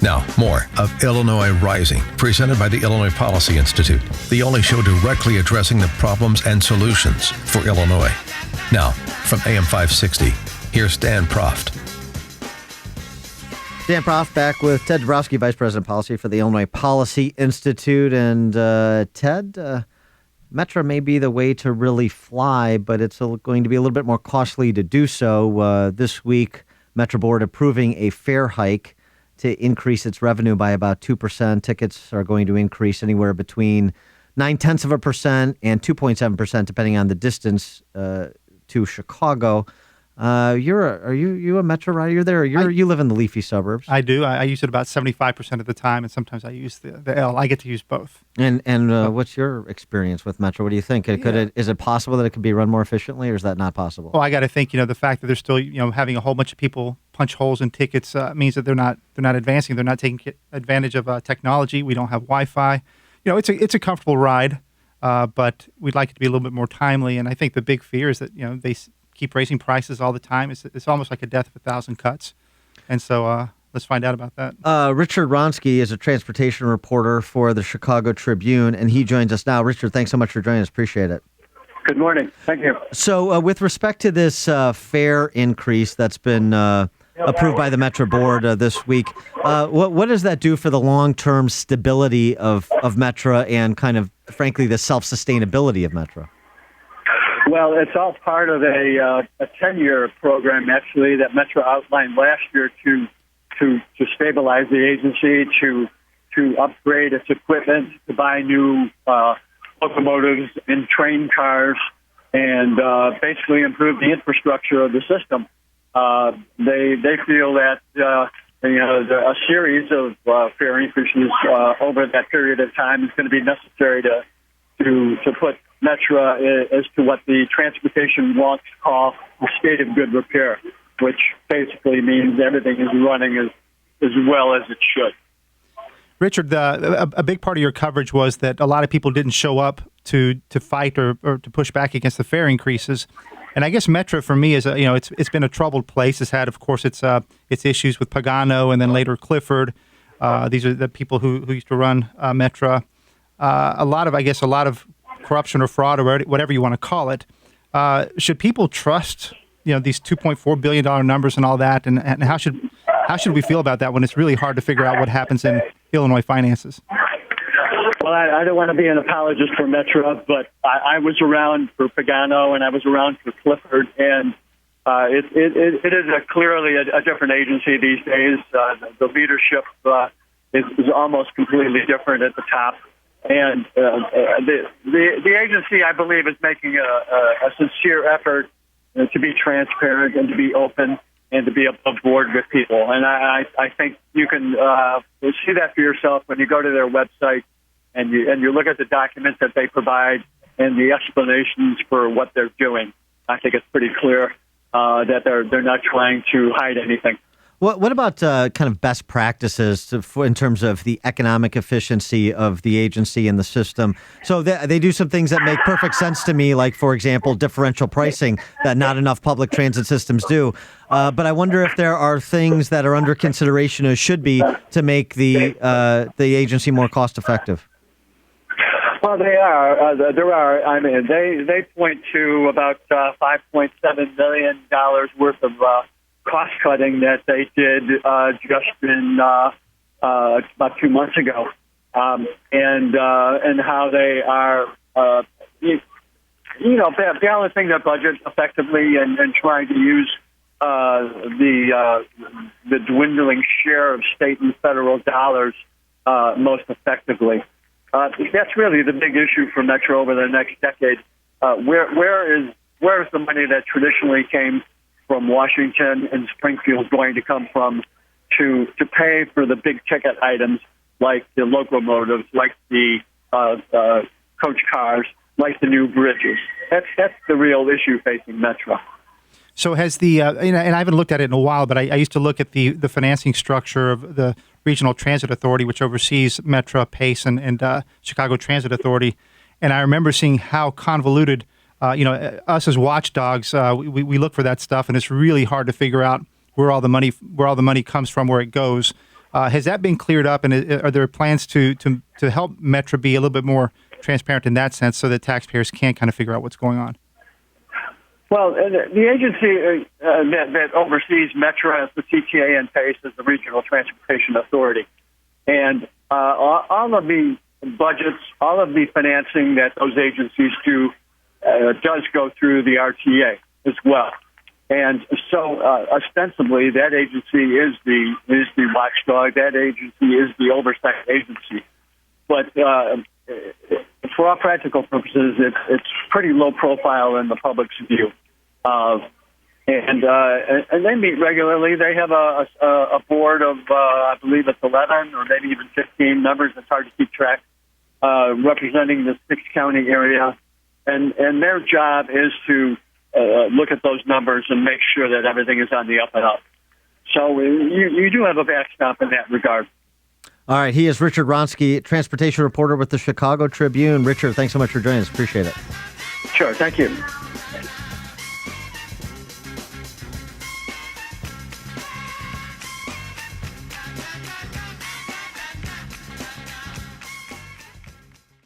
Now, more of Illinois Rising, presented by the Illinois Policy Institute, the only show directly addressing the problems and solutions for Illinois. Now, from AM 560, here's Dan Proft. Dan Proft back with Ted Dabrowski, Vice President of Policy for the Illinois Policy Institute. And Ted, Metra may be the way to really fly, but it's going to be a little bit more costly to do so. This week, Metra Board approving a fare hike to increase its revenue by about 2%. Tickets are going to increase anywhere between 0.9% and 2.7%, depending on the distance to Chicago. Are you a Metra rider? You're there. You live in the leafy suburbs. I do. I use it about 75% of the time, and sometimes I use the L. I get to use both. And what's your experience with Metra? What do you think? Is it possible that it could be run more efficiently, or is that not possible? Well, I got to think. The fact that they're still having a whole bunch of people punch holes in tickets means that they're not advancing. They're not taking advantage of technology. We don't have Wi-Fi. It's a comfortable ride, but we'd like it to be a little bit more timely. And I think the big fear is that they keep raising prices all the time. It's almost like a death of a thousand cuts. And so let's find out about that. Richard Wronski is a transportation reporter for the Chicago Tribune, and he joins us now. Richard, thanks so much for joining us. Appreciate it. Good morning. Thank you. So with respect to this fare increase that's been approved by the Metra Board this week, what does that do for the long-term stability of Metra and kind of, frankly, the self-sustainability of Metra? Well, it's all part of a 10-year program, actually, that Metra outlined last year to stabilize the agency, to upgrade its equipment, to buy new locomotives and train cars, and basically improve the infrastructure of the system. They feel that a series of fare increases over that period of time is going to be necessary to put Metra as to what the transportation wonks call a state of good repair, which basically means everything is running as well as it should. Richard, a big part of your coverage was that a lot of people didn't show up to fight or to push back against the fare increases. And I guess Metra, for me, is it's been a troubled place. It's had, of course, its issues with Pagano and then later Clifford. These are the people who used to run Metra. A lot of corruption or fraud or whatever you want to call it. Should people trust these $2.4 billion numbers and all that? And how should we feel about that when it's really hard to figure out what happens in Illinois finances? Well, I don't want to be an apologist for Metra, but I was around for Pagano and I was around for Clifford, and it is clearly a different agency these days. The leadership is almost completely different at the top. And the agency, I believe, is making a sincere effort to be transparent and to be open and to be above board with people. And I think you can see that for yourself when you go to their website and you look at the documents that they provide and the explanations for what they're doing. I think it's pretty clear that they're not trying to hide anything. What about kind of best practices in terms of the economic efficiency of the agency and the system? So they do some things that make perfect sense to me, like, for example, differential pricing that not enough public transit systems do. But I wonder if there are things that are under consideration or should be to make the agency more cost effective. Well, they are. There are. I mean, they point to about $5.7 million worth of cost cutting that they did just in about 2 months ago, and how they are balancing their budget effectively and trying to use the dwindling share of state and federal dollars most effectively. That's really the big issue for Metra over the next decade. Where is the money that traditionally came from Washington and Springfield going to come from to pay for the big ticket items like the locomotives, like the coach cars, like the new bridges? That's the real issue facing Metra. So has the and I haven't looked at it in a while, but I used to look at the financing structure of the Regional Transit Authority, which oversees Metra, PACE, and Chicago Transit Authority, and I remember seeing how convoluted. Us as watchdogs, we look for that stuff, and it's really hard to figure out where all the money comes from, where it goes. Has that been cleared up, and are there plans to help Metra be a little bit more transparent in that sense, so that taxpayers can kind of figure out what's going on? Well, the agency that oversees Metra is the CTA and PACE is the Regional Transportation Authority. And all of the budgets, all of the financing that those agencies do does go through the RTA as well. And so ostensibly that agency is the watchdog, that agency is the oversight agency. But for all practical purposes, it's pretty low profile in the public's view. And they meet regularly. They have a board of, I believe it's 11 or maybe even 15 members. It's hard to keep track, representing the 6-county area. And their job is to look at those numbers and make sure that everything is on the up and up. So you do have a backstop in that regard. All right. He is Richard Wronski, transportation reporter with the Chicago Tribune. Richard, thanks so much for joining us. Appreciate it. Sure. Thank you.